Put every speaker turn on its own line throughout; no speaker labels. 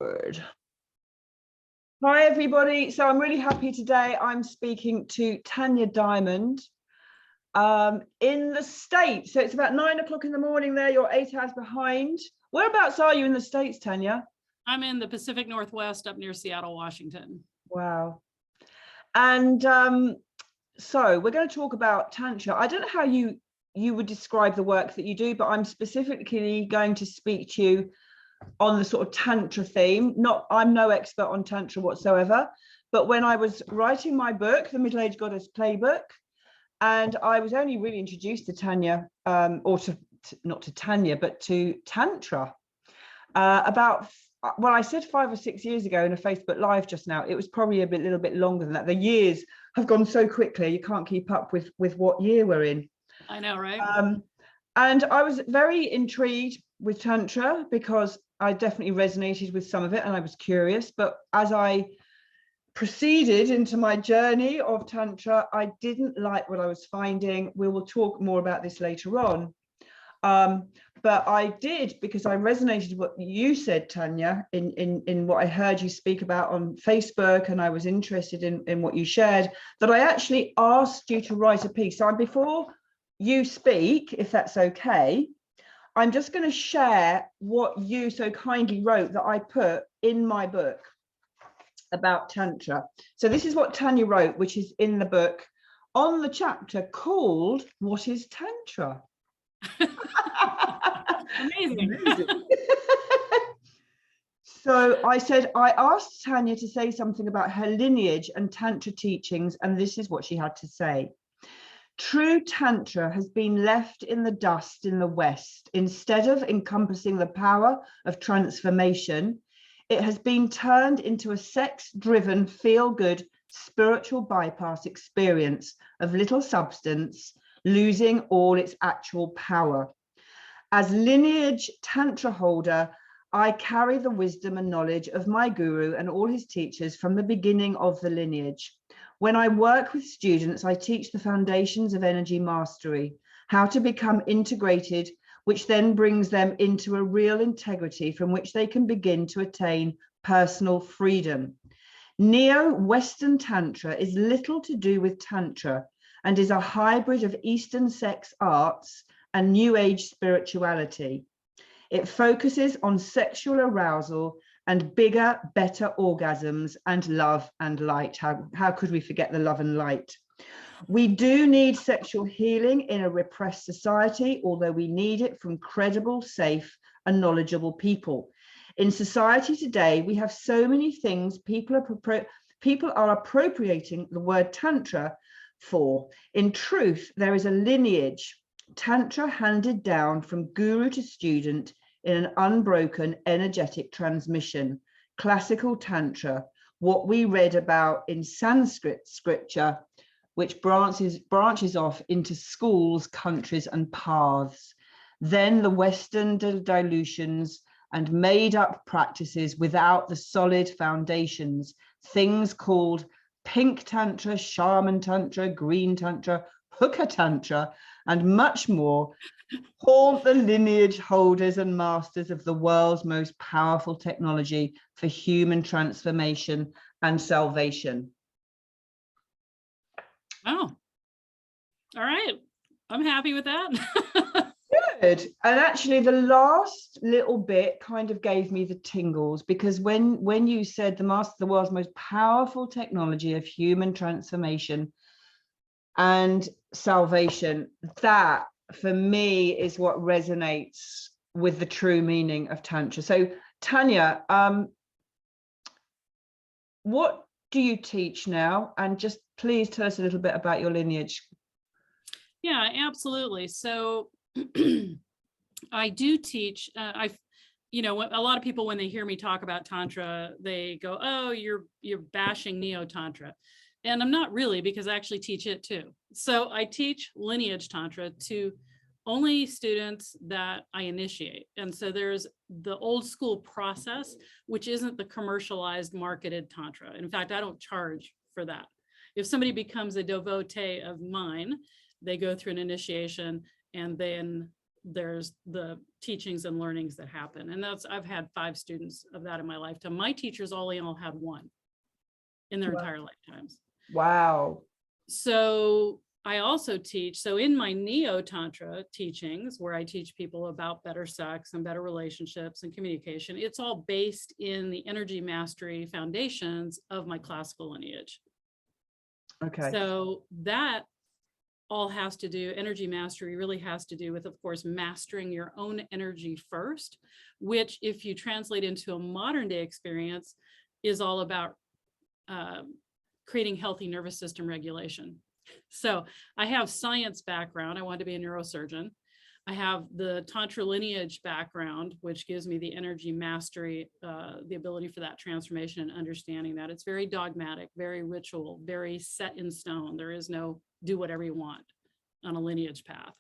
Good. Hi, everybody. So I'm really happy today. I'm speaking to Tanja Diamond in the States. So it's about 9 o'clock in the morning there. You're 8 hours behind. Whereabouts are you in the States, Tanya?
I'm in the Pacific Northwest up near Seattle, Washington.
Wow. And so we're going to talk about Tantra. I don't know how you would describe the work that you do, but I'm specifically going to speak to you on the sort of Tantra theme. I'm no expert on Tantra whatsoever, but when I was writing my book, The Middle-Aged Goddess Playbook, and I was only really introduced to Tanya, or not to Tanya, but to Tantra about, well, I said 5 or 6 years ago in a Facebook Live just now. It was probably a little bit longer than that. The years have gone so quickly, you can't keep up with what year we're in.
I know, right?
And I was very intrigued with Tantra because I definitely resonated with some of it and I was curious. But as I proceeded into my journey of Tantra, I didn't like what I was finding. We will talk more about this later on. But I did, because I resonated with what you said, Tanya, in what I heard you speak about on Facebook, and I was interested in what you shared, that I actually asked you to write a piece. So before you speak, if that's okay, I'm just going to share what you so kindly wrote that I put in my book about Tantra. So this is what Tanya wrote, which is in the book on the chapter called What is Tantra?
Amazing.
So I said, I asked Tanya to say something about her lineage and Tantra teachings, and this is what she had to say. True Tantra has been left in the dust in the West. Instead of encompassing the power of transformation, it has been turned into a sex-driven, feel-good, spiritual bypass experience of little substance, losing all its actual power. As lineage Tantra holder, I carry the wisdom and knowledge of my guru and all his teachers from the beginning of the lineage. When I work with students, I teach the foundations of energy mastery, how to become integrated, which then brings them into a real integrity from which they can begin to attain personal freedom. Neo-Western Tantra is little to do with Tantra and is a hybrid of Eastern sex arts and New Age spirituality. It focuses on sexual arousal and bigger, better orgasms and love and light. How could we forget the love and light? We do need sexual healing in a repressed society, although we need it from credible, safe, and knowledgeable people. In society today, we have so many things people are appropriating the word Tantra for. In truth, there is a lineage, Tantra handed down from guru to student in an unbroken energetic transmission, classical Tantra, what we read about in Sanskrit scripture, which branches off into schools, countries, and paths. Then the Western dilutions and made up practices without the solid foundations, things called pink Tantra, shaman Tantra, green Tantra, hooker Tantra, and much more, haunt the lineage holders and masters of the world's most powerful technology for human transformation and salvation.
Oh, all right. I'm happy with that.
Good. And actually the last little bit kind of gave me the tingles, because when you said the master of the world's most powerful technology of human transformation and salvation, that for me is what resonates with the true meaning of Tantra. So Tanya, what do you teach now? And just please tell us a little bit about your lineage.
Yeah, absolutely. So I do teach, a lot of people, when they hear me talk about Tantra, they go, oh, you're bashing Neo-Tantra. And I'm not really, because I actually teach it too. So I teach lineage Tantra to only students that I initiate. And so there's the old school process, which isn't the commercialized marketed Tantra. In fact, I don't charge for that. If somebody becomes a devotee of mine, they go through an initiation and then there's the teachings and learnings that happen. And I've had 5 students of that in my lifetime. My teachers all had 1 in their entire lifetimes.
Wow.
So I also teach, so in my neo-tantra teachings, where I teach people about better sex and better relationships and communication, it's all based in the energy mastery foundations of my classical lineage.
Okay.
So that all has to do, energy mastery really has to do with, of course, mastering your own energy first, which if you translate into a modern day experience is all about creating healthy nervous system regulation. So I have science background. I wanted to be a neurosurgeon. I have the Tantra lineage background, which gives me the energy mastery, the ability for that transformation and understanding that. It's very dogmatic, very ritual, very set in stone. There is no do whatever you want on a lineage path.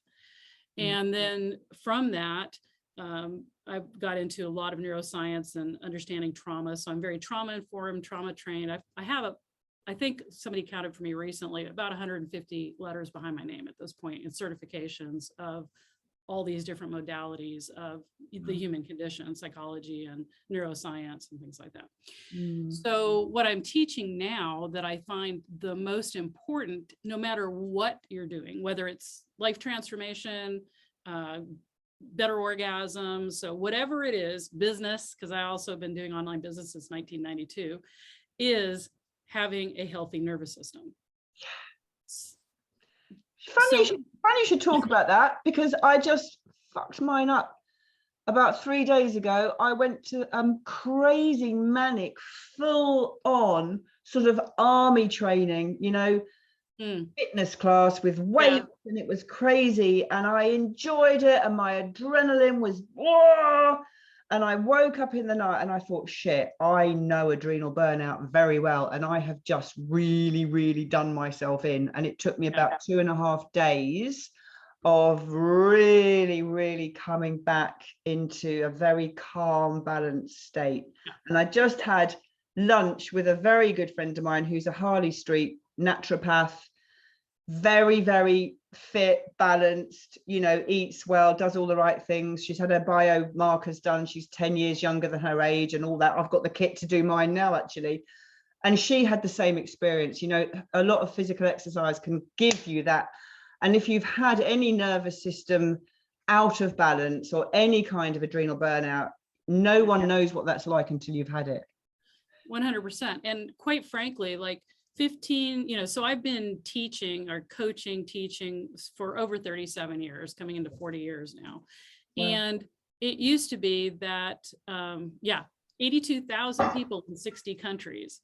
And then from that, I got into a lot of neuroscience and understanding trauma. So I'm very trauma informed, trauma trained. I think somebody counted for me recently, about 150 letters behind my name at this point in certifications of all these different modalities of the human condition, psychology and neuroscience and things like that. So what I'm teaching now that I find the most important, no matter what you're doing, whether it's life transformation, better orgasms, so whatever it is, business, because I also have been doing online business since 1992, is having a healthy nervous system.
Funny you should talk about that, because I just fucked mine up. About 3 days ago, I went to crazy manic, full on sort of army training, you know, fitness class with weights, and it was crazy, and I enjoyed it, and my adrenaline was whoa. And I woke up in the night and I thought, shit, I know adrenal burnout very well. And I have just really, really done myself in. And it took me about 2.5 days of really, really coming back into a very calm, balanced state. And I just had lunch with a very good friend of mine who's a Harley Street naturopath, very, very fit, balanced, you know, eats well, does all the right things. She's had her biomarkers done. She's 10 years younger than her age and all that. I've got the kit to do mine now, actually. And she had the same experience. You know, a lot of physical exercise can give you that. And if you've had any nervous system out of balance or any kind of adrenal burnout, no one knows what that's like until you've had it.
100%. And quite frankly, like 15, you know, so I've been teaching or coaching, teaching for over 37 years, coming into 40 years now. Wow. And it used to be that, 82,000 people in 60 countries.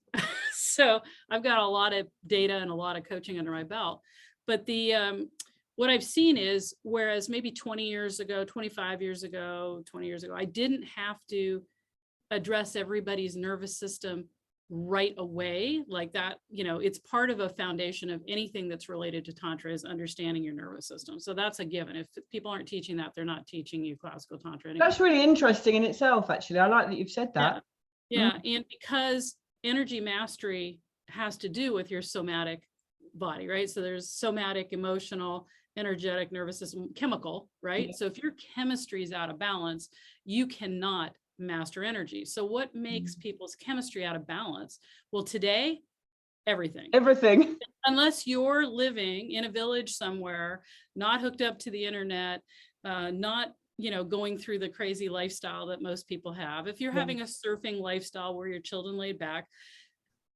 So I've got a lot of data and a lot of coaching under my belt. But what I've seen is, whereas maybe 20 years ago, 25 years ago, 20 years ago, I didn't have to address everybody's nervous system right away like that. You know, it's part of a foundation of anything that's related to Tantra is understanding your nervous system. So that's a given. If people aren't teaching that, they're not teaching you classical Tantra anymore. That's
really interesting in itself, actually. I like that you've said that.
Yeah. And because energy mastery has to do with your somatic body, right? So there's somatic, emotional, energetic, nervous system, chemical, right? Yeah. So if your chemistry is out of balance, you cannot master energy. So what makes people's chemistry out of balance? Well, today, everything. Unless you're living in a village somewhere, not hooked up to the internet, not, you know, going through the crazy lifestyle that most people have. If you're having a surfing lifestyle where your children laid back,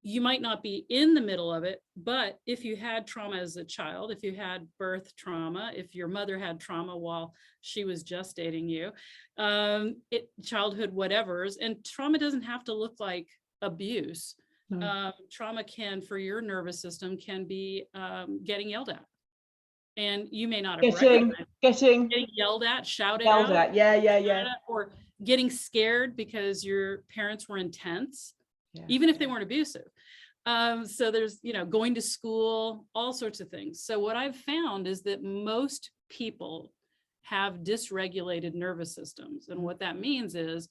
you might not be in the middle of it, but if you had trauma as a child, if you had birth trauma, if your mother had trauma while she was gestating you, childhood whatevers, and trauma doesn't have to look like abuse. Trauma can, for your nervous system, can be getting yelled at. And you may not have getting yelled at, shouted at.
Yeah.
Or getting scared because your parents were intense. Even if they weren't abusive. So there's, you know, going to school, all sorts of things. So what I've found is that most people have dysregulated nervous systems. And what that means is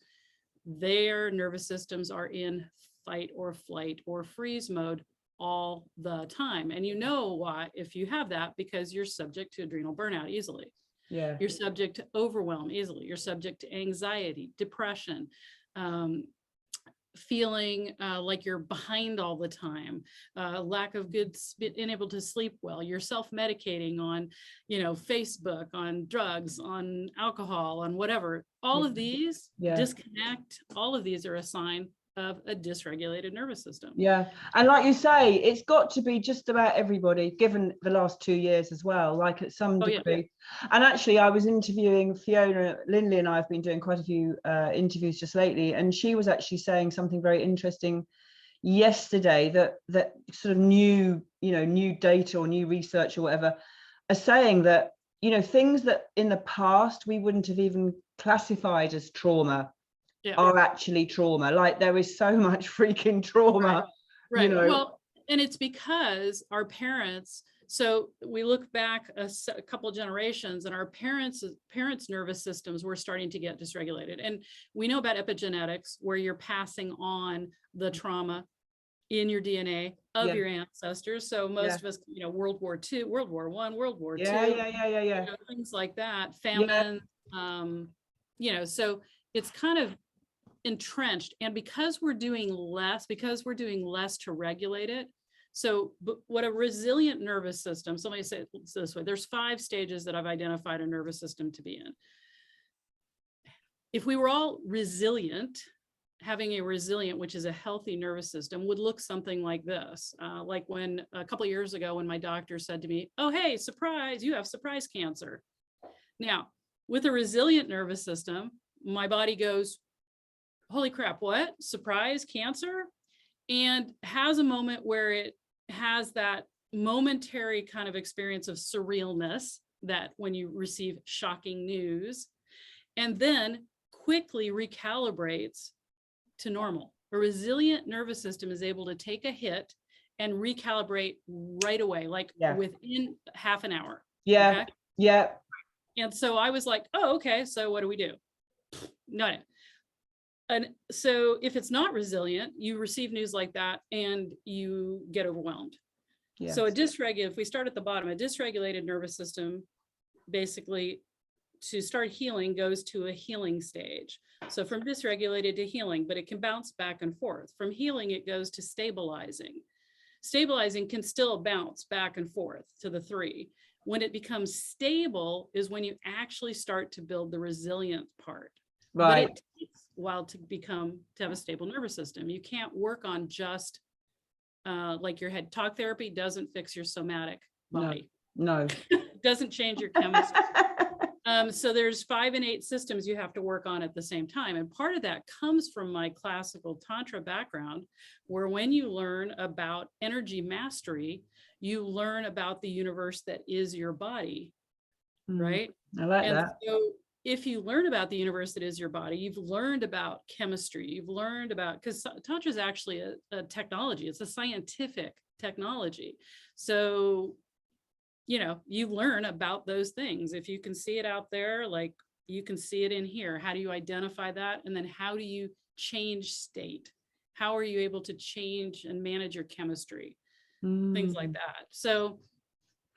their nervous systems are in fight or flight or freeze mode all the time. And you know why, if you have that, because you're subject to adrenal burnout easily.
Yeah.
You're subject to overwhelm easily. You're subject to anxiety, depression, feeling like you're behind all the time, lack of being able to sleep well. You're self-medicating on, Facebook, on drugs, on alcohol, on whatever. All of these disconnect. All of these are a sign of a dysregulated nervous system.
Yeah. And like you say, it's got to be just about everybody, given the last 2 years as well, like at some degree. And actually, I was interviewing Fiona Lindley, and I've been doing quite a few interviews just lately, and she was actually saying something very interesting yesterday, that sort of new data or new research or whatever are saying that, things that in the past we wouldn't have even classified as trauma are actually trauma. Like, there is so much freaking trauma.
Right. Well, and it's because our parents, so we look back a couple of generations, and our parents' nervous systems were starting to get dysregulated. And we know about epigenetics, where you're passing on the trauma in your DNA of your ancestors. So most of us, World War II, World War I, World War II, things like that, famine, so it's kind of entrenched. And because we're doing less to regulate it. So what a resilient nervous system, somebody say it this way, there's 5 stages that I've identified a nervous system to be in. If we were all resilient, having a resilient, which is a healthy nervous system, would look something like this. Like when a couple of years ago, when my doctor said to me, "Oh, hey, surprise, you have surprise cancer." Now, with a resilient nervous system, my body goes, "Holy crap, what? Surprise cancer?" And has a moment where it has that momentary kind of experience of surrealness, that when you receive shocking news, and then quickly recalibrates to normal. A resilient nervous system is able to take a hit and recalibrate right away, like within half an hour.
Yeah. Okay? Yeah.
And so I was like, oh, okay, so what do we do? Not it. And so if it's not resilient, you receive news like that and you get overwhelmed. Yes. So if we start at the bottom, a dysregulated nervous system, basically to start healing, goes to a healing stage. So from dysregulated to healing, but it can bounce back and forth. From healing, it goes to stabilizing. Stabilizing can still bounce back and forth to the 3. When it becomes stable is when you actually start to build the resilient part. Right. But it takes a while to have a stable nervous system. You can't work on just like your head. Talk therapy doesn't fix your somatic body. No. Doesn't change your chemistry. So there's 5 and 8 systems you have to work on at the same time. And part of that comes from my classical Tantra background, where when you learn about energy mastery, you learn about the universe that is your body, right?
I like that.
So if you learn about the universe that is your body, you've learned about chemistry, you've learned about, because Tantra is actually a technology, it's a scientific technology. So you learn about those things. If you can see it out there, like you can see it in here. How do you identify that? And then how do you change state? How are you able to change and manage your chemistry? Things like that. So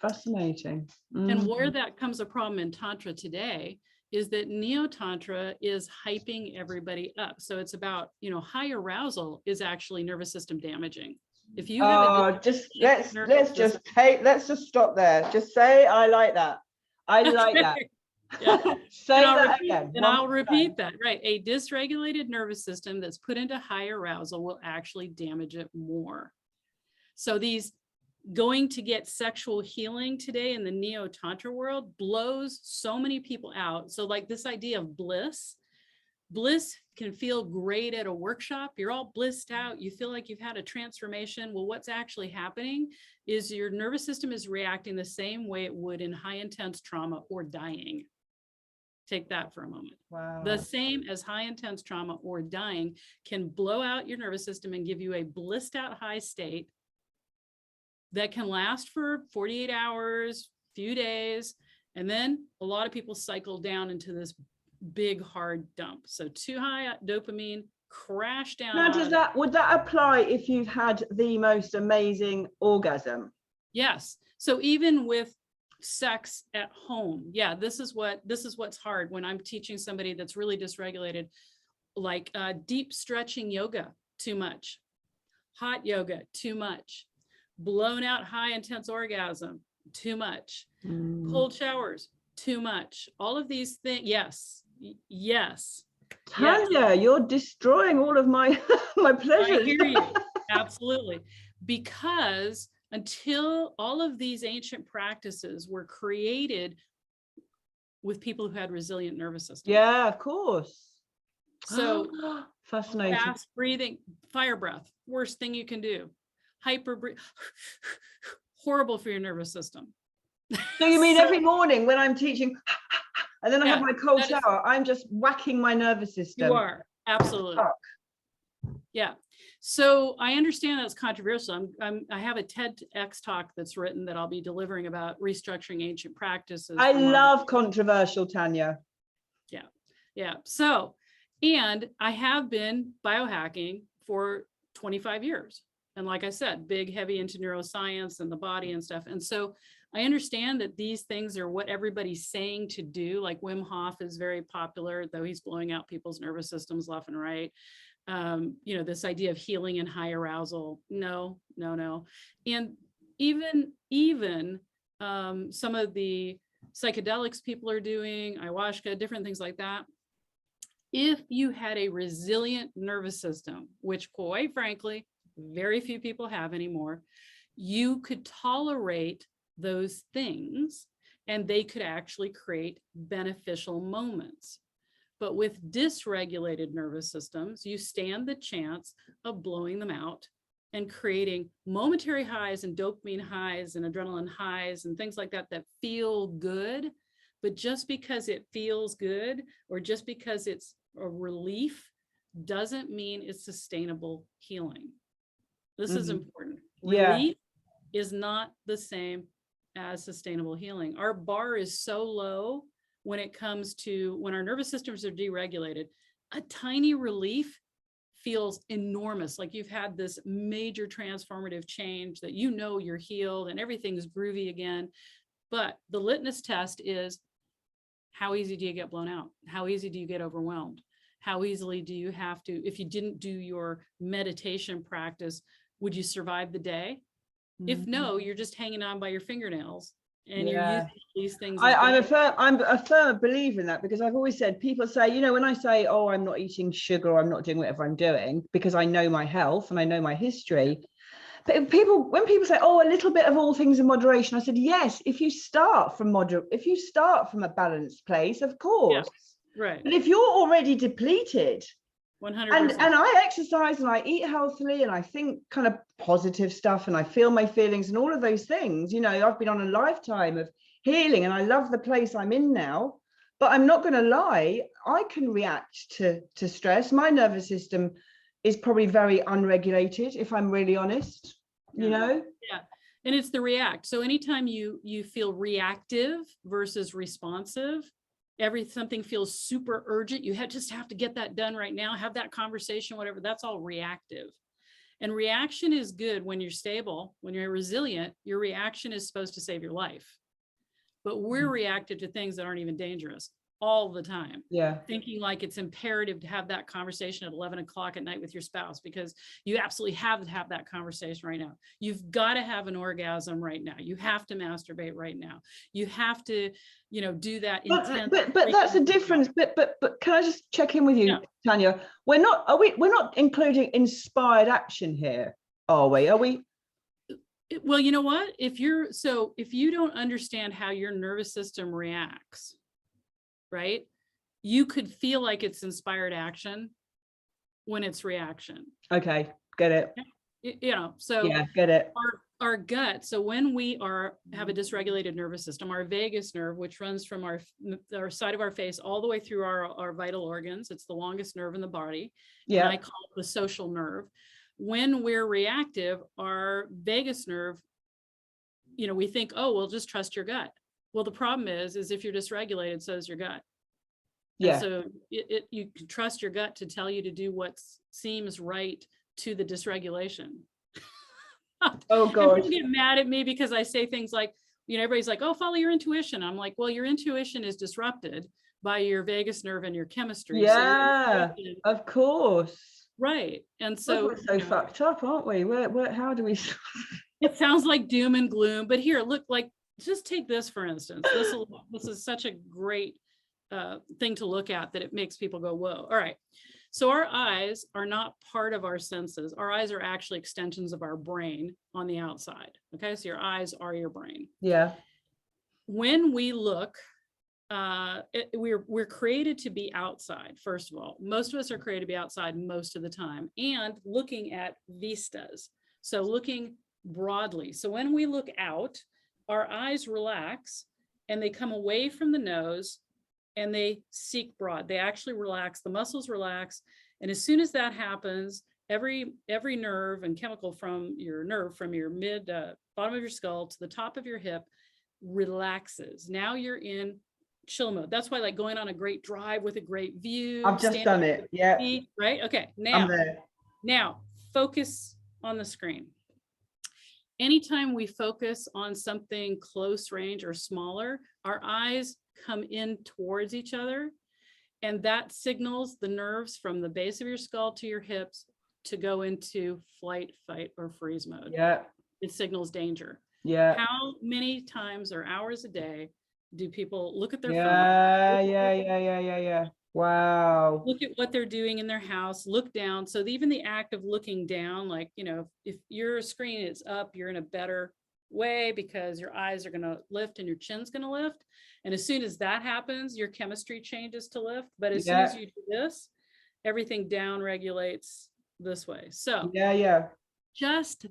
fascinating.
And where that comes a problem in Tantra today is that Neo-Tantra is hyping everybody up. So it's about, high arousal is actually nervous system damaging. If you have
let's just stop there. Just say, I like that. I like that. Say that again.
And I'll repeat that, right? A dysregulated nervous system that's put into high arousal will actually damage it more. So these going to get sexual healing today in the Neo-Tantra world blows so many people out. So like this idea of bliss can feel great at a workshop. You're all blissed out. You feel like you've had a transformation. Well, what's actually happening is your nervous system is reacting the same way it would in high intense trauma or dying. Take that for a moment.
Wow.
The same as high intense trauma or dying can blow out your nervous system and give you a blissed out high state that can last for 48 hours, few days. And then a lot of people cycle down into this big hard dump. So too high dopamine, crash down.
Now, would that apply if you've had the most amazing orgasm?
Yes. So even with sex at home. Yeah, this is what's hard when I'm teaching somebody that's really dysregulated, like deep stretching yoga, too much. Hot yoga, too much. Blown out high intense orgasm, too much. Cold showers, too much. All of these things, yes.
Tanya, you're destroying all of my my pleasures.
I hear you. Absolutely. Because until all of these ancient practices were created with people who had resilient nervous systems.
Yeah, of course.
So
fascinating.
Fast breathing, fire breath, worst thing you can do. Horrible for your nervous system.
So you mean every morning when I'm teaching and then I have my cold shower, I'm just whacking my nervous system?
You are, absolutely. Yeah. So I understand that's controversial. I have a TEDx talk that's written that I'll be delivering about restructuring ancient practices.
I love controversial, Tanya.
Yeah. So, and I have been biohacking for 25 years. And like I said, big, heavy into neuroscience and the body and stuff. And so I understand that these things are what everybody's saying to do. Like Wim Hof is very popular, though he's blowing out people's nervous systems left and right. This idea of healing and high arousal. No. And even some of the psychedelics people are doing, ayahuasca, different things like that. If you had a resilient nervous system, which quite frankly, very few people have anymore, you could tolerate those things and they could actually create beneficial moments. But with dysregulated nervous systems, you stand the chance of blowing them out and creating momentary highs and dopamine highs and adrenaline highs and things like that that feel good. But just because it feels good or just because it's a relief doesn't mean it's sustainable healing. This is important. Relief is not the same as sustainable healing. Our bar is so low when it comes to when our nervous systems are deregulated. A tiny relief feels enormous, like you've had this major transformative change that you're healed and everything's groovy again. But the litmus test is, how easy do you get blown out? How easy do you get overwhelmed? How easily do you have to, if you didn't do your meditation practice, would you survive the day? If no, you're just hanging on by your fingernails and you're using these things. I'm
a firm believer in that, because I've always said, people say, when I say, oh, I'm not eating sugar, or I'm not doing whatever I'm doing, because I know my health and I know my history. But when people say, oh, a little bit of all things in moderation, I said, yes, if you start from a balanced place, of course.
Yeah, right.
But if you're already depleted,
100%.
And I exercise and I eat healthily and I think kind of positive stuff and I feel my feelings and all of those things, I've been on a lifetime of healing and I love the place I'm in now. But I'm not going to lie, I can react to stress. My nervous system is probably very unregulated, if I'm really honest,
Yeah. And it's the react. So anytime you feel reactive versus responsive, something feels super urgent, you just have to get that done right now, have that conversation, whatever, that's all reactive. And reaction is good when you're stable, when you're resilient. Your reaction is supposed to save your life. But we're reactive to things that aren't even dangerous all the time. Thinking like it's imperative to have that conversation at 11 o'clock at night with your spouse, because you absolutely have to have that conversation right now. You've got to have an orgasm right now. You have to masturbate right now. You have to, do that.
But that's a difference. But can I just check in with you, Tanya? We're not including inspired action here, are we?
Well, you know what? If you don't understand how your nervous system reacts, right, you could feel like it's inspired action when it's reaction.
Okay, get it. Get it.
Our gut. So when we have a dysregulated nervous system, our vagus nerve, which runs from our side of our face all the way through our vital organs, it's the longest nerve in the body. And I call it the social nerve. When we're reactive, our vagus nerve, we think, oh, well, just trust your gut. Well, the problem is if you're dysregulated, so is your gut. And so you can trust your gut to tell you to do what seems right to the dysregulation.
Oh God!
People get mad at me because I say things like, you know, everybody's like, oh, follow your intuition. I'm like, well, your intuition is disrupted by your vagus nerve and your chemistry.
Yeah, of course.
Right. And
God,
so
we're so fucked up, aren't we? How do we?
it sounds like doom and gloom, but here, look, like, just take this, for instance. This is such a great thing to look at, that it makes people go, whoa. All right. So our eyes are not part of our senses. Our eyes are actually extensions of our brain on the outside. Okay. So your eyes are your brain.
Yeah.
When we look, we're created to be outside. First of all, most of us are created to be outside most of the time, and looking at vistas. So looking broadly. So when we look out, our eyes relax and they come away from the nose and they seek broad. They actually relax, the muscles relax. And as soon as that happens, every nerve and chemical from your mid bottom of your skull to the top of your hip relaxes. Now you're in chill mode. That's why, like, going on a great drive with a great view.
I've just done it. Yeah.
Right. Okay. Now focus on the screen. Anytime we focus on something close range or smaller, our eyes come in towards each other, and that signals the nerves from the base of your skull to your hips to go into flight, fight, or freeze mode.
Yeah.
It signals danger.
Yeah.
How many times or hours a day do people look at their phone?
Yeah. Wow.
Look at what they're doing in their house, look down. So even the act of looking down, like, you know, if your screen is up, you're in a better way because your eyes are going to lift and your chin's going to lift. And as soon as that happens, your chemistry changes to lift. But as soon as you do this, everything down regulates this way. So just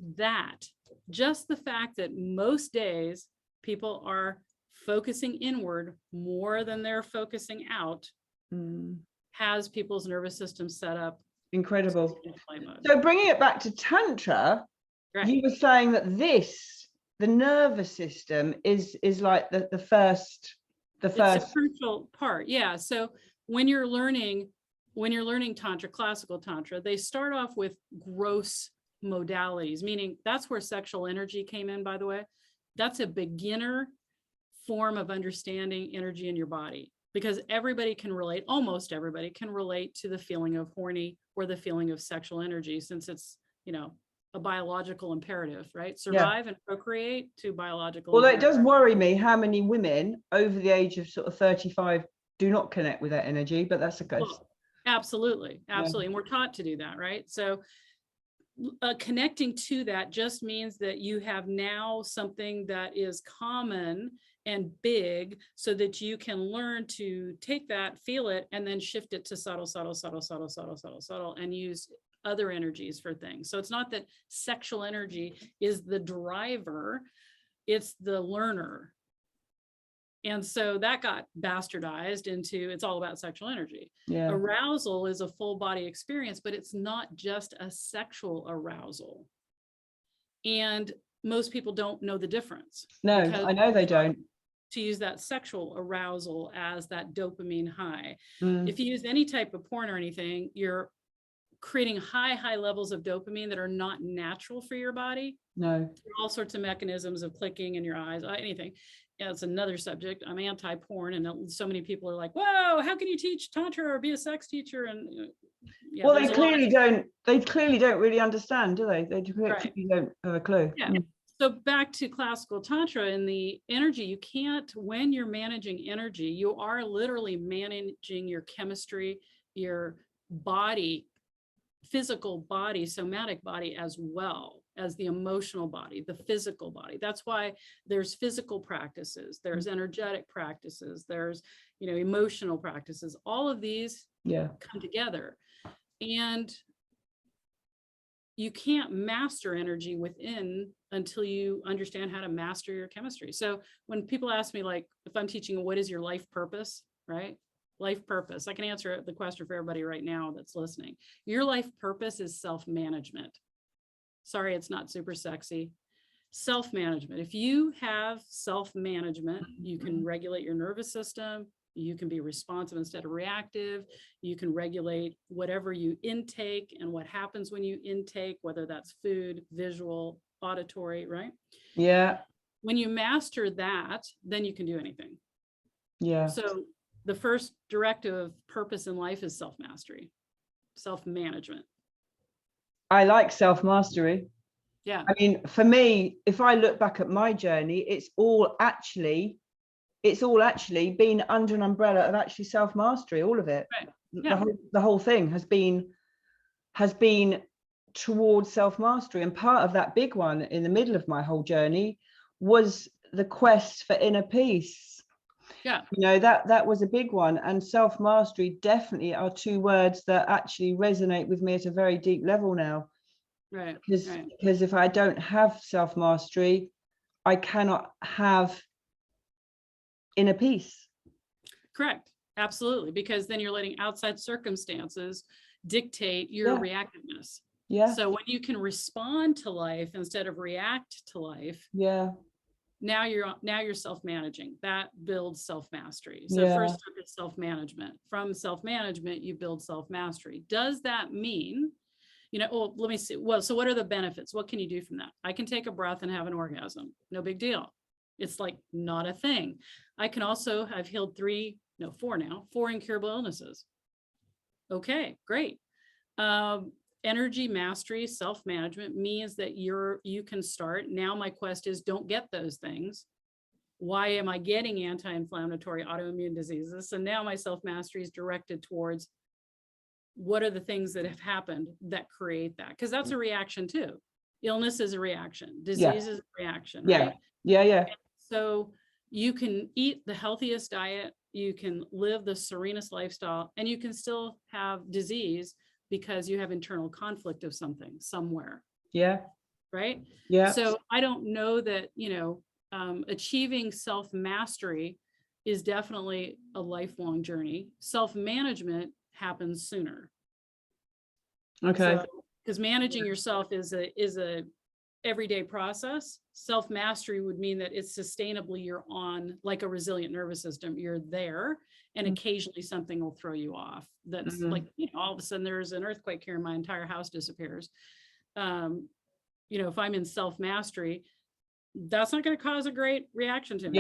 the fact that most days people are focusing inward more than they're focusing out has people's nervous system set up.
Incredible. So bringing it back to Tantra, you were saying that the nervous system is like the first. It's a
crucial part. Yeah. So when you're learning Tantra, classical Tantra, they start off with gross modalities, meaning that's where sexual energy came in, by the way. That's a beginner form of understanding energy in your body, because almost everybody can relate to the feeling of horny or the feeling of sexual energy, since it's, you know, a biological imperative, right? Survive and procreate to biological.
Well, it does worry me how many women over the age of sort of 35 do not connect with that energy, but that's a good.
Well, absolutely. And we're taught to do that, right? So connecting to that just means that you have now something that is common and big, so that you can learn to take that, feel it, and then shift it to subtle, and use other energies for things. So it's not that sexual energy is the driver, it's the learner. And so that got bastardized into, it's all about sexual energy. Yeah. Arousal is a full body experience, but it's not just a sexual arousal. And most people don't know the difference.
No, I know they don't.
To use that sexual arousal as that dopamine high. If you use any type of porn or anything, you're creating high levels of dopamine that are not natural for your body.
No.
All sorts of mechanisms of clicking in your eyes, anything. Yeah, it's another subject. I'm anti-porn, and so many people are like, whoa, how can you teach Tantra or be a sex teacher? And
well, they clearly don't really understand, do they? They clearly don't have a clue.
Yeah. So back to classical Tantra and the energy, you can't, when you're managing energy, you are literally managing your chemistry, your body, physical body, somatic body, as well as the emotional body, the physical body. That's why there's physical practices, there's energetic practices, there's, you know, emotional practices. All of these come together. And you can't master energy within until you understand how to master your chemistry. So when people ask me, like, if I'm teaching, what is your life purpose, right? Life purpose. I can answer the question for everybody right now that's listening. Your life purpose is self-management. Sorry, it's not super sexy. Self-management. If you have self-management, you can regulate your nervous system. You can be responsive instead of reactive. You can regulate whatever you intake and what happens when you intake, whether that's food, visual, auditory, right?
Yeah.
when you master that, then you can do anything.
Yeah.
So the first directive of purpose in life is self-mastery, self-management. I
like self-mastery.
Yeah.
I mean, for me, if I look back at my journey, it's all actually been under an umbrella of actually self-mastery, all of it.
Right. Yeah.
The whole thing has been towards self-mastery. And part of that big one in the middle of my whole journey was the quest for inner peace.
Yeah.
You know, that was a big one. And self-mastery definitely are two words that actually resonate with me at a very deep level now.
Right.
Because if I don't have self-mastery, I cannot have inner peace.
Correct. Absolutely. Because then you're letting outside circumstances dictate your reactiveness.
Yeah.
So when you can respond to life instead of react to life, now you're self-managing. That builds self-mastery. So first step is self-management. From self-management, you build self-mastery. Does that mean, you know, well, let me see. Well, so what are the benefits? What can you do from that? I can take a breath and have an orgasm. No big deal. It's like not a thing. I can also, I've healed 4 incurable illnesses. Okay, great. Energy mastery, self-management means that you can start. Now my quest is, don't get those things. Why am I getting anti-inflammatory autoimmune diseases? So now my self-mastery is directed towards, what are the things that have happened that create that? Because that's a reaction too. Illness is a reaction. Disease is a reaction, right?
Yeah.
So you can eat the healthiest diet, you can live the serenest lifestyle, and you can still have disease because you have internal conflict of something somewhere.
Yeah.
Right?
Yeah.
So I don't know that, achieving self-mastery is definitely a lifelong journey. Self-management happens sooner.
Okay.
Because managing yourself is a everyday process. Self-mastery would mean that it's sustainably, you're on like a resilient nervous system, you're there, and occasionally something will throw you off. That's like, all of a sudden there's an earthquake here and my entire house disappears. If I'm in self-mastery, that's not going to cause a great reaction to me.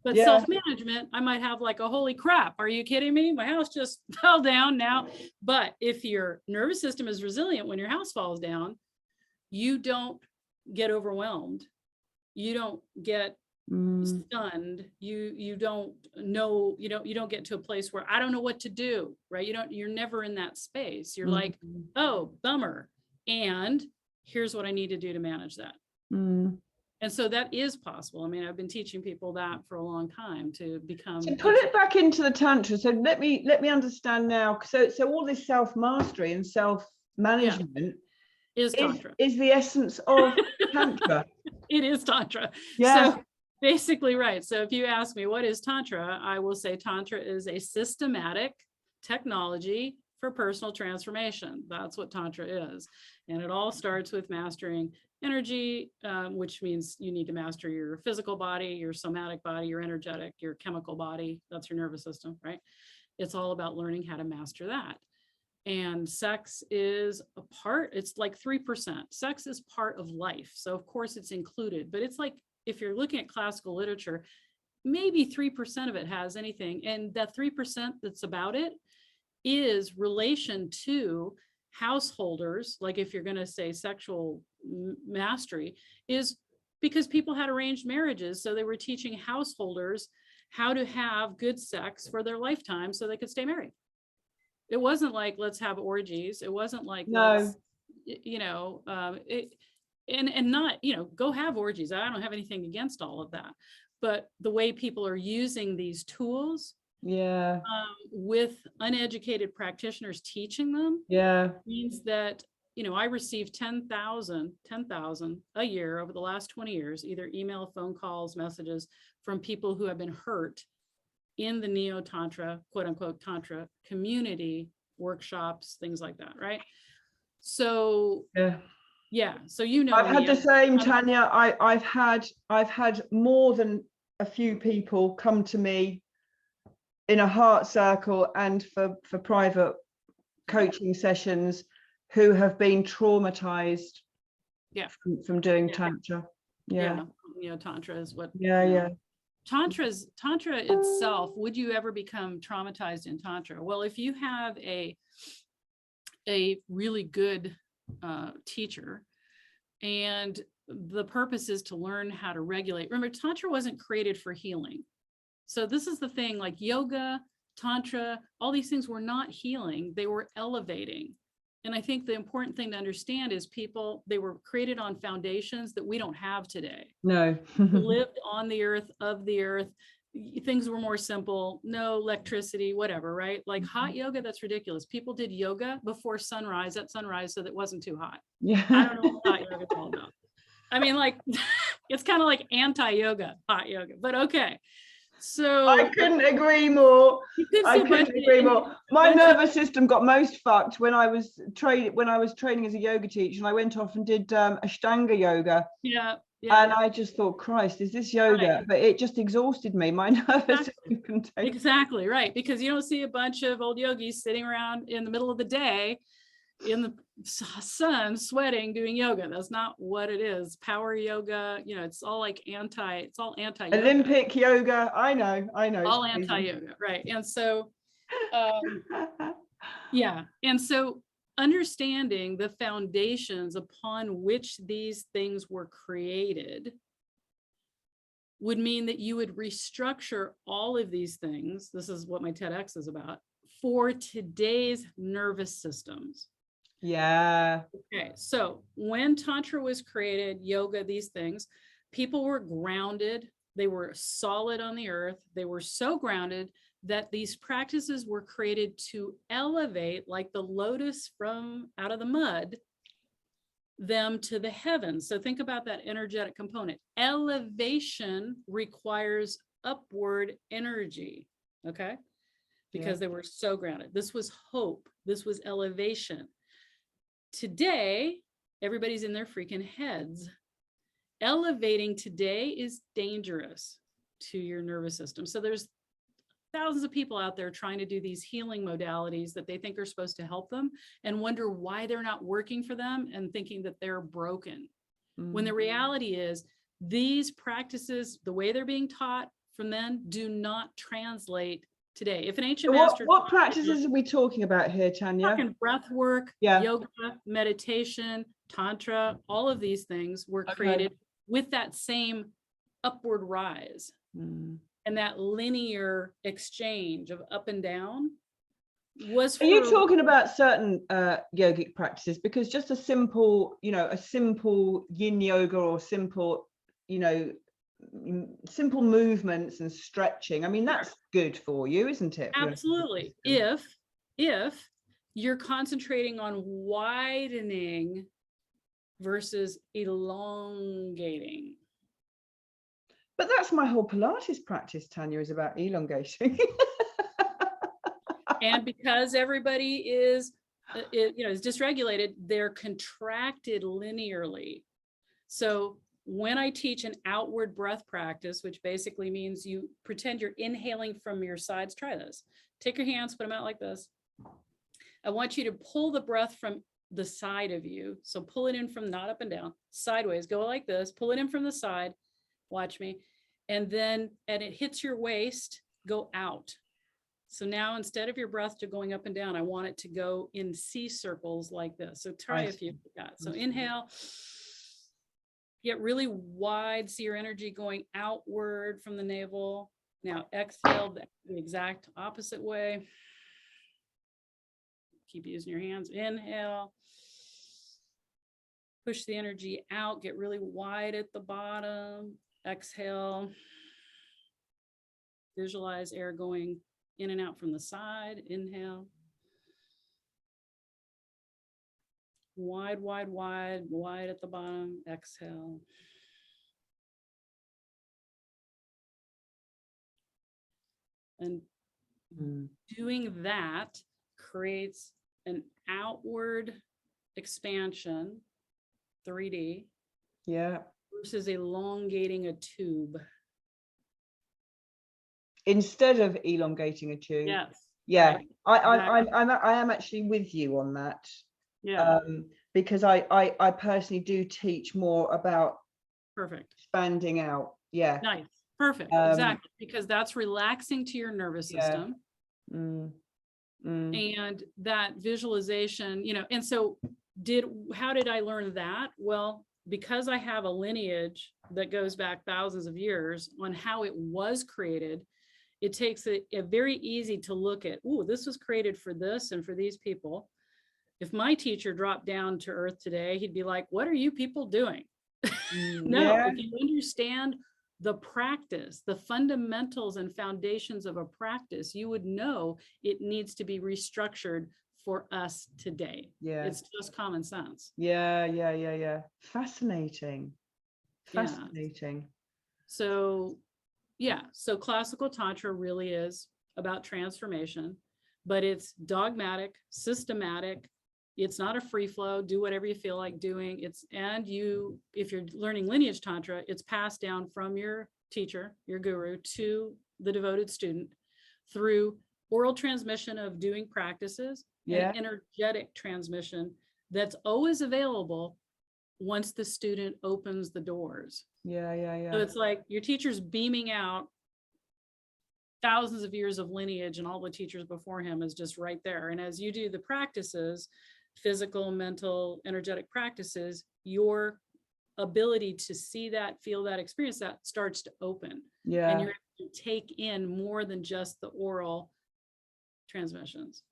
But self-management, I might have like a holy crap, are you kidding me? My house just fell down now. But if your nervous system is resilient, when your house falls down, you don't get overwhelmed. You don't get stunned. You don't know, you don't get to a place where I don't know what to do, right? You're never in that space. You're like, oh, bummer. And here's what I need to do to manage that. And so that is possible. I mean, I've been teaching people that for a long time to become.
So put it back into the Tantra. So let me understand now. So all this self-mastery and self-management
is Tantra.
Is the essence of Tantra.
It is Tantra.
Yeah.
So basically, right. So if you ask me what is Tantra, I will say Tantra is a systematic technology for personal transformation. That's what Tantra is. And it all starts with mastering energy, which means you need to master your physical body, your somatic body, your energetic, your chemical body. That's your nervous system, right? It's all about learning how to master that. And sex is a part, it's like 3%. Sex is part of life. So of course it's included, but it's like, if you're looking at classical literature, maybe 3% of it has anything. And that 3% that's about it is relation to householders. Like if you're going to say sexual mastery, is because people had arranged marriages. So they were teaching householders how to have good sex for their lifetime so they could stay married. It wasn't like, let's have orgies. It wasn't like, let's, and not, go have orgies. I don't have anything against all of that. But the way people are using these tools, with uneducated practitioners teaching them, means that, I received 10,000 a year over the last 20 years, either email, phone calls, messages from people who have been hurt in the neo-tantra, quote unquote, tantra community, workshops, things like that, right? So, so
I've had the same, Tanya. I've had more than a few people come to me in a heart circle and for private coaching sessions who have been traumatized from doing Tantra.
Yeah. You know, Tantra is what,
Yeah.
Tantra itself, would you ever become traumatized in Tantra? Well, if you have a really good teacher, and the purpose is to learn how to regulate. Remember, Tantra wasn't created for healing. So this is the thing, like yoga, Tantra, all these things were not healing, they were elevating. And I think the important thing to understand is they were created on foundations that we don't have today.
No.
Lived on the earth, of the earth. Things were more simple, no electricity, whatever, right? Like hot yoga, that's ridiculous. People did yoga before sunrise, at sunrise, so that it wasn't too hot.
Yeah.
I don't know what hot yoga is all about. I mean, like, it's kind of like anti-yoga, hot yoga, but okay. So
I couldn't agree more. I couldn't agree more. My nervous system got most fucked when I was training as a yoga teacher, and I went off and did Ashtanga yoga.
Yeah.
And I just thought, Christ, is this yoga?
Right.
But it just exhausted me. My nervous system couldn't take.
Exactly, right. Because you don't see a bunch of old yogis sitting around in the middle of the day in the sun sweating doing yoga. That's not what it is. Power yoga, you know, it's all like anti
Olympic yoga. I know
all anti-yoga, right? And so yeah, and so understanding the foundations upon which these things were created would mean that you would restructure all of these things. This is what my TEDx is about, for today's nervous systems.
Yeah.
Okay, so when Tantra was created, yoga, these things, people were grounded, they were solid on the earth, they were so grounded that these practices were created to elevate, like the lotus from out of the mud, them to the heavens. So think about that energetic component. Elevation requires upward energy, okay? Because they were so grounded. This was hope, this was elevation. Today, everybody's in their freaking heads. Elevating today is dangerous to your nervous system. So there's thousands of people out there trying to do these healing modalities that they think are supposed to help them and wonder why they're not working for them and thinking that they're broken. When the reality is these practices, the way they're being taught from then, do not translate today. If an ancient master,
what practices are we talking about here, Tanya?
Talking breath work, yoga, meditation, Tantra, all of these things were created with that same upward rise and that linear exchange of up and down. Are
you talking about certain yogic practices? Because just a simple yin yoga or simple, simple movements and stretching, I mean, that's good for you, isn't it?
Absolutely. If you're concentrating on widening versus elongating.
But that's my whole Pilates practice, Tanya, is about elongating.
And because everybody is dysregulated, they're contracted linearly. So when I teach an outward breath practice, which basically means you pretend you're inhaling from your sides, try this. Take your hands, put them out like this. I want you to pull the breath from the side of you. So pull it in from not up and down, sideways, go like this, pull it in from the side, watch me. And then, and it hits your waist, go out. So now instead of your breath to going up and down, I want it to go in C circles like this. So try if you've got. So inhale, get really wide, see your energy going outward from the navel. Now exhale the exact opposite way. Keep using your hands. Inhale. Push the energy out, get really wide at the bottom. Exhale. Visualize air going in and out from the side. Inhale. Wide, wide, wide, wide at the bottom. Exhale. And doing that creates an outward expansion, 3D.
Yeah.
Versus elongating a tube.
Instead of elongating a tube.
Yes.
Yeah.
Right.
I am actually with you on that.
Yeah.
Because I personally do teach more about
Perfect.
expanding out. Yeah.
Nice. Perfect. Exactly. Because that's relaxing to your nervous system.
Mm. Mm.
And that visualization, and so how did I learn that? Well, because I have a lineage that goes back thousands of years on how it was created, it takes it very easy to look at, oh, this was created for this and for these people. If my teacher dropped down to earth today, he'd be like, what are you people doing? No, if you understand the practice, the fundamentals and foundations of a practice, you would know it needs to be restructured for us today.
Yeah.
It's just common sense.
Yeah. Fascinating. Fascinating.
Yeah. So classical Tantra really is about transformation, but it's dogmatic, systematic. It's not a free flow, do whatever you feel like doing. If you're learning lineage Tantra, it's passed down from your teacher, your guru, to the devoted student through oral transmission of doing practices and energetic transmission that's always available once the student opens the doors.
Yeah.
So it's like your teacher's beaming out thousands of years of lineage, and all the teachers before him is just right there. And as you do the practices, physical, mental, energetic practices, your ability to see that, feel that, experience that starts to open.
Yeah.
And you're able to take in more than just the oral transmissions.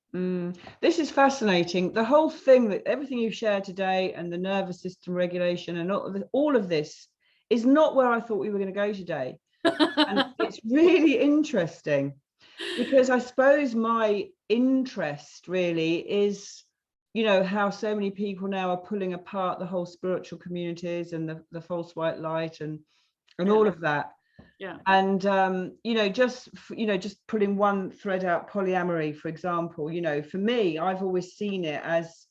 This is fascinating. The whole thing, that everything you've shared today, and the nervous system regulation and all of this is not where I thought we were going to go today. And it's really interesting, because I suppose my interest really is, how so many people now are pulling apart the whole spiritual communities and the false white light and all of that.
Yeah.
And just pulling one thread out, polyamory, for example, for me, I've always seen it as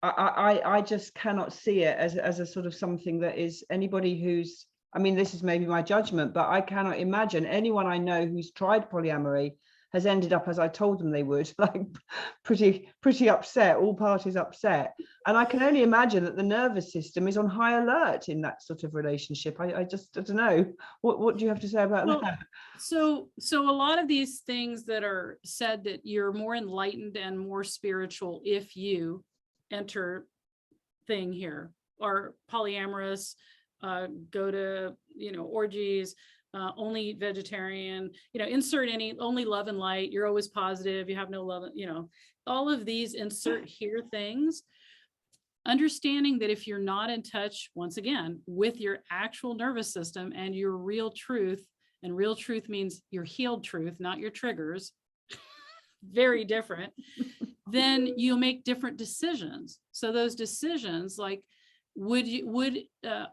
I just cannot see it as a sort of something that is anybody who's, I mean, this is maybe my judgment, but I cannot imagine anyone I know who's tried polyamory has ended up as I told them they would, like pretty upset, all parties upset. And I can only imagine that the nervous system is on high alert in that sort of relationship. I don't know. What do you have to say about that?
So a lot of these things that are said, that you're more enlightened and more spiritual if you enter thing here, are polyamorous, go to, orgies, only eat vegetarian, insert any, only love and light, you're always positive, you have no love, all of these insert here things. Understanding that if you're not in touch, once again, with your actual nervous system and your real truth, and real truth means your healed truth, not your triggers, very different, then you'll make different decisions. So those decisions, like,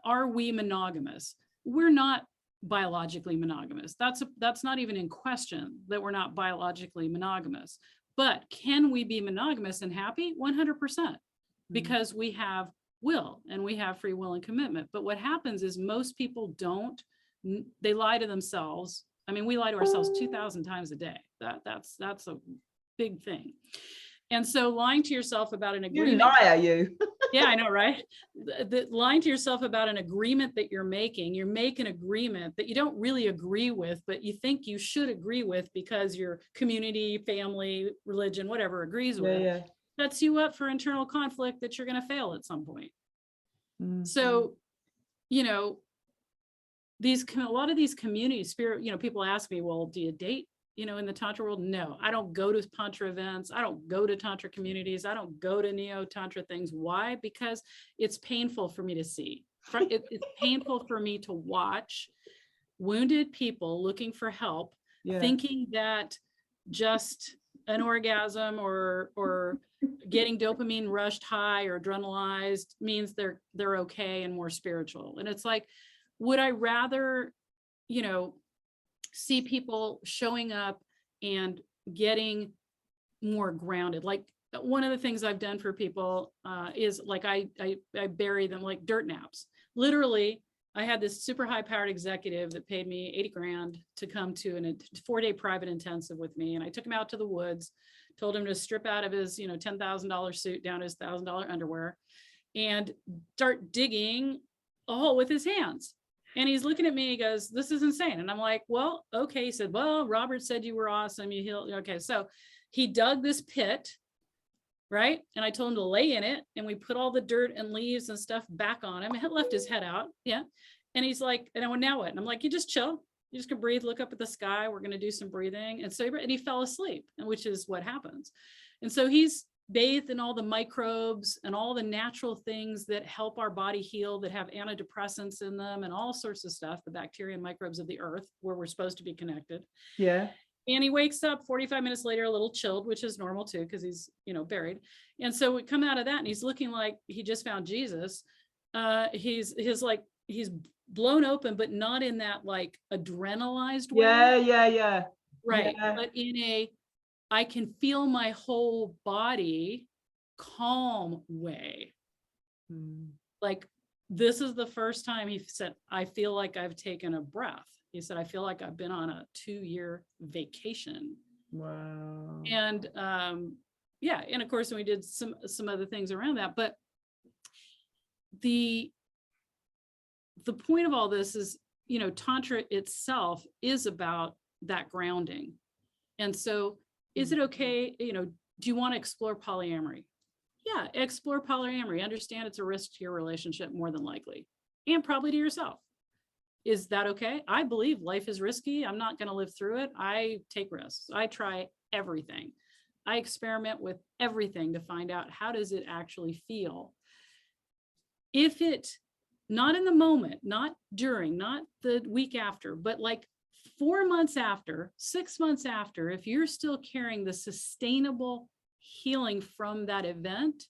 are we monogamous? We're not biologically monogamous. That's not even in question, that we're not biologically monogamous. But can we be monogamous and happy? 100%, because we have will and we have free will and commitment. But what happens is most people don't. They lie to themselves. I mean, we lie to ourselves 2,000 times a day. That's a big thing. And so lying to yourself about an agreement.
You liar, you.
Yeah, I know, right? Lying to yourself about an agreement that you're making. You make an agreement that you don't really agree with, but you think you should agree with because your community, family, religion, whatever agrees with.
Yeah.
Sets you up for internal conflict that you're going to fail at some point. So, a lot of these community spirit, people ask me, well, do you date, in the Tantra world? No, I don't go to Tantra events. I don't go to Tantra communities. I don't go to Neo-Tantra things. Why? Because it's painful for me to see. It's painful for me to watch wounded people looking for help, thinking that just an orgasm or getting dopamine rushed high or adrenalized means they're okay and more spiritual. And it's like, would I rather, see people showing up and getting more grounded? Like, one of the things I've done for people is, like, I bury them like dirt naps. Literally, I had this super high powered executive that paid me 80 grand to come to a 4-day private intensive with me. And I took him out to the woods, told him to strip out of his, $10,000 suit down to his $1,000 underwear and start digging a hole with his hands. And he's looking at me, he goes, this is insane. And I'm like, well, okay. He said, well, Robert said you were awesome. You healed. Okay. So he dug this pit, right? And I told him to lay in it, and we put all the dirt and leaves and stuff back on him. He left his head out. Yeah. And he's like, and I went, now what? And I'm like, you just chill. You just can breathe, look up at the sky. We're going to do some breathing. And so, and he fell asleep, which is what happens. And so he's bathed in all the microbes and all the natural things that help our body heal, that have antidepressants in them and all sorts of stuff, the bacteria and microbes of the earth where we're supposed to be connected. Yeah. And he wakes up 45 minutes later, a little chilled, which is normal too, because he's, buried. And so we come out of that and he's looking like he just found Jesus. He's blown open, but not in that like adrenalized way.
Yeah.
Right. Yeah. But in I can feel my whole body calm way. Like, this is the first time he said, I feel like I've taken a breath. He said, I feel like I've been on a 2-year vacation. Wow. And yeah. And of course, we did some other things around that, but the point of all this is, Tantra itself is about that grounding. And so is it okay, do you want to explore polyamory? Yeah, explore polyamory. Understand it's a risk to your relationship more than likely, and probably to yourself. Is that okay? I believe life is risky. I'm not going to live through it. I take risks. I try everything. I experiment with everything to find out, how does it actually feel? If it, not in the moment, not during, not the week after, but like 4 months after, 6 months after, if you're still carrying the sustainable healing from that event,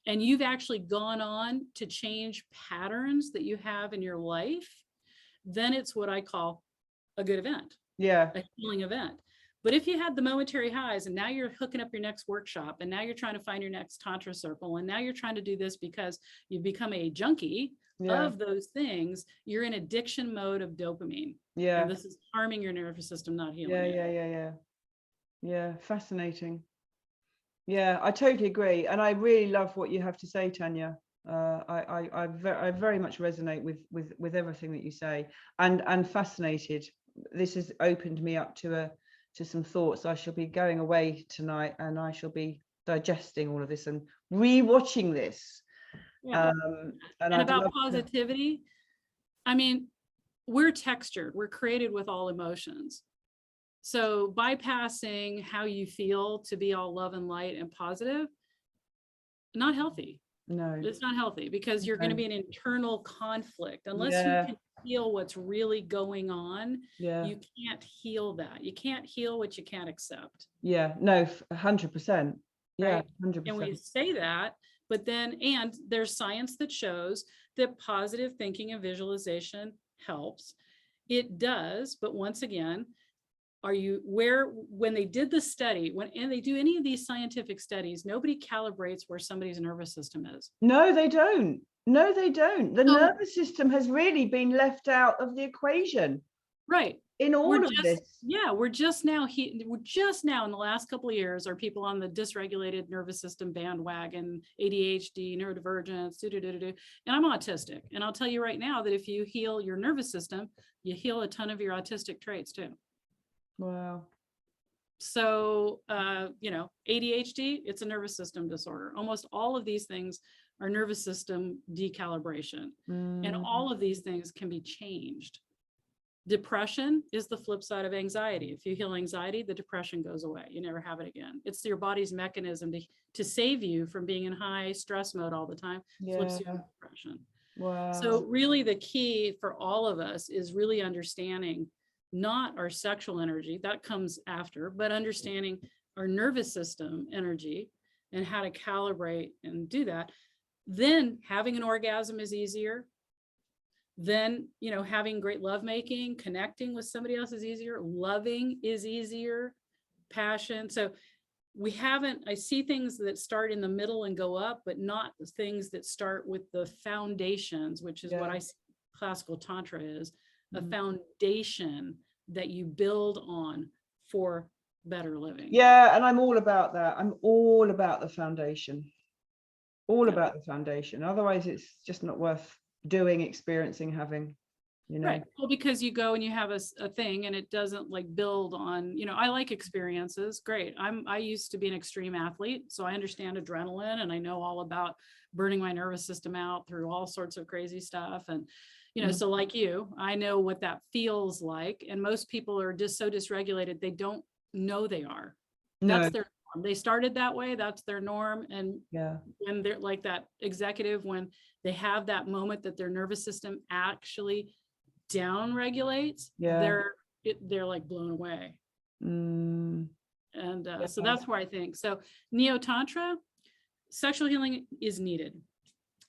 and you've actually gone on to change patterns that you have in your life, then it's what I call a good event. Yeah. A healing event. But if you had the momentary highs, and now you're hooking up your next workshop, and now you're trying to find your next Tantra circle, and now you're trying to do this because you've become a junkie of those things, you're in addiction mode of dopamine. Yeah. And this is harming your nervous system, not healing it. Yeah. Fascinating. Yeah, I totally agree. And I really love what you have to say, Tanya. I very much resonate with everything that you say, and fascinated. This has opened me up to some thoughts. I shall be going away tonight, and I shall be digesting all of this and re-watching this. Yeah. And about positivity, I mean, we're textured, we're created with all emotions. So bypassing how you feel to be all love and light and positive, not healthy. No, it's not healthy, because you're going to be an internal conflict unless you can feel what's really going on. You can't heal that. You can't heal what you can't accept. Yeah, no, 100%. Yeah, right? 100%. And we say that, but then, and there's science that shows that positive thinking and visualization helps. It does, but once again, when they did the study, and they do any of these scientific studies, nobody calibrates where somebody's nervous system is. No, they don't. The nervous system has really been left out of the equation. Right. In all of this. Yeah, we're just now in the last couple of years, are people on the dysregulated nervous system bandwagon, ADHD, neurodivergence, and I'm autistic. And I'll tell you right now that if you heal your nervous system, you heal a ton of your autistic traits too. Wow. So, ADHD, it's a nervous system disorder. Almost all of these things are nervous system decalibration. And all of these things can be changed. Depression is the flip side of anxiety. If you heal anxiety, the depression goes away. You never have it again. It's your body's mechanism to save you from being in high stress mode all the time. Flips you into depression. Wow. So really the key for all of us is really understanding not our sexual energy, that comes after, but understanding our nervous system energy and how to calibrate and do that. Then having an orgasm is easier. Then, having great lovemaking, connecting with somebody else is easier. Loving is easier. Passion. So I see things that start in the middle and go up, but not the things that start with the foundations, which is what I see classical Tantra is. A foundation that you build on for better living. Yeah, and I'm all about that. I'm all about the foundation. All about the foundation. Otherwise, it's just not worth doing, experiencing, having.
you know.
Right. Well, because you go and you have a thing and it doesn't like build on, I like experiences. Great. I used to be an extreme athlete, so I understand adrenaline and I know all about burning my nervous system out through all sorts of crazy stuff. And, so like you, I know what that feels like. And most people are just so dysregulated, they don't know they are. That's their norm. They started that way. That's their norm. And when they're like that executive, when they have that moment that their nervous system actually down regulates, they're like blown away. And so that's where I think. So Neo Tantra, sexual healing is needed.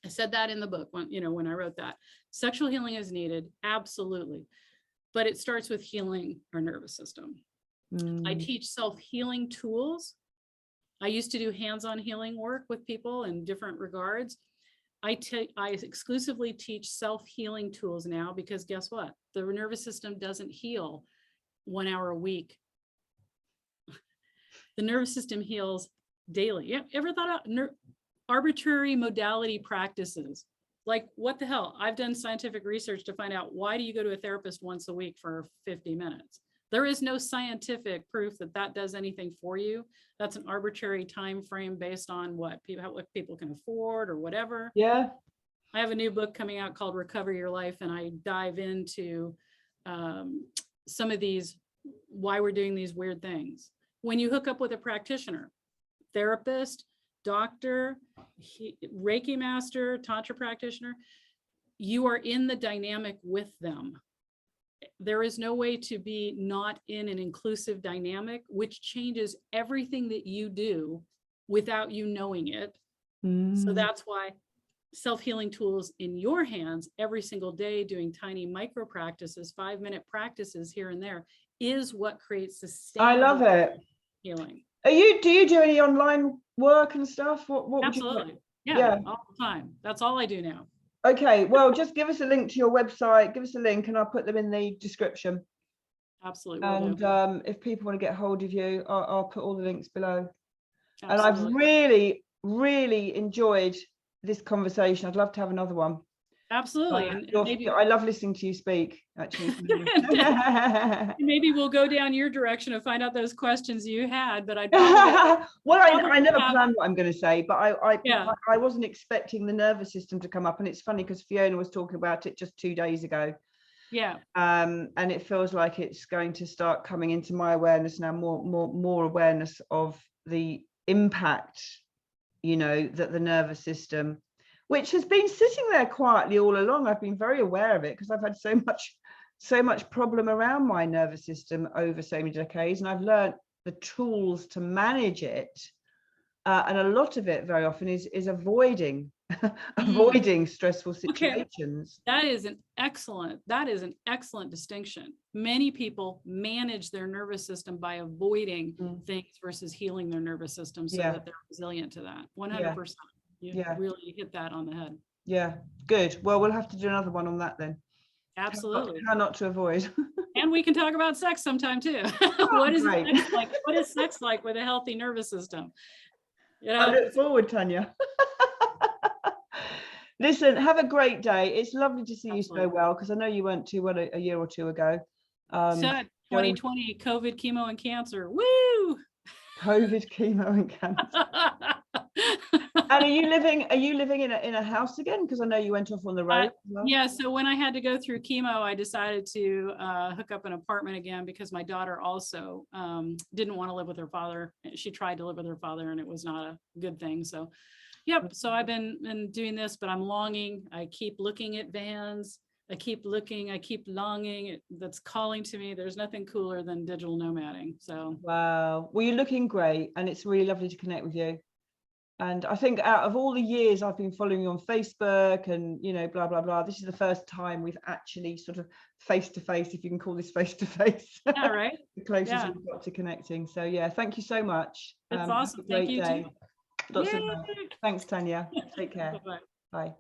I said that in the book when I wrote that. Sexual healing is needed, absolutely. But it starts with healing our nervous system. I teach self-healing tools. I used to do hands-on healing work with people in different regards. I exclusively teach self-healing tools now, because guess what? The nervous system doesn't heal 1 hour a week. The nervous system heals daily. You ever thought of arbitrary modality practices? Like, what the hell? I've done scientific research to find out, why do you go to a therapist once a week for 50 minutes? There is no scientific proof that does anything for you. That's an arbitrary time frame based on what people can afford or whatever.
Yeah.
I have a new book coming out called Recover Your Life, and I dive into some of these, why we're doing these weird things. When you hook up with a practitioner, therapist, doctor, Reiki master, Tantra practitioner, you are in the dynamic with them. There is no way to be not in an inclusive dynamic, which changes everything that you do without you knowing it. So that's why self-healing tools in your hands every single day, doing tiny micro practices, 5-minute practices here and there, is what creates sustainable,
I love it.
Healing.
Do you do any online work and stuff? What
Absolutely.
Would
Yeah, all the time. That's all I do now.
Okay, well, just give us a link to your website, give us a link, and I'll put them in the description.
Absolutely.
And if people want to get hold of you, I'll put all the links below.
Absolutely.
And I've really, really enjoyed this conversation. I'd love to have another one.
Absolutely. And maybe
I love listening to you speak, actually.
Maybe we'll go down your direction and find out those questions you had, but
well, I never plan what I'm going to say, but I wasn't expecting the nervous system to come up. And it's funny because Fiona was talking about it just 2 days ago.
Yeah.
And it feels like it's going to start coming into my awareness now, more awareness of the impact, that the nervous system, which has been sitting there quietly all along. I've been very aware of it because I've had so much problem around my nervous system over so many decades, and I've learned the tools to manage it. And a lot of it very often is avoiding stressful situations.
Okay. That is an excellent distinction. Many people manage their nervous system by avoiding things versus healing their nervous system so that they're resilient to that. 100%. You really hit that on the head. Yeah,
good. Well, we'll have to do another one on that then.
Absolutely.
How not to avoid.
And we can talk about sex sometime too. What is sex like? What is sex like with a healthy nervous system?
I look forward, Tanya. Listen, have a great day. It's lovely to see you so well, because I know you weren't too well a year or two ago.
So 2020, COVID, chemo, and cancer. Woo!
COVID, chemo, and cancer. And are you living in a house again? Because I know you went off on the road.
Yeah. So when I had to go through chemo, I decided to hook up an apartment again, because my daughter also didn't want to live with her father. She tried to live with her father, and it was not a good thing. So, yep. So I've been doing this, but I'm longing. I keep looking at vans. I keep looking. I keep longing. That's calling to me. There's nothing cooler than digital nomading. So.
Wow. Well, you're looking great, and it's really lovely to connect with you. And I think out of all the years I've been following you on Facebook and, blah, blah, blah, this is the first time we've actually sort of face-to-face, if you can call this face-to-face.
Yeah, right.
The closest we've got to connecting. So, yeah, thank you so much.
That's awesome. Thank you, too.
Lots of love. Thanks, Tanya. Take care.
Bye-bye.
Bye.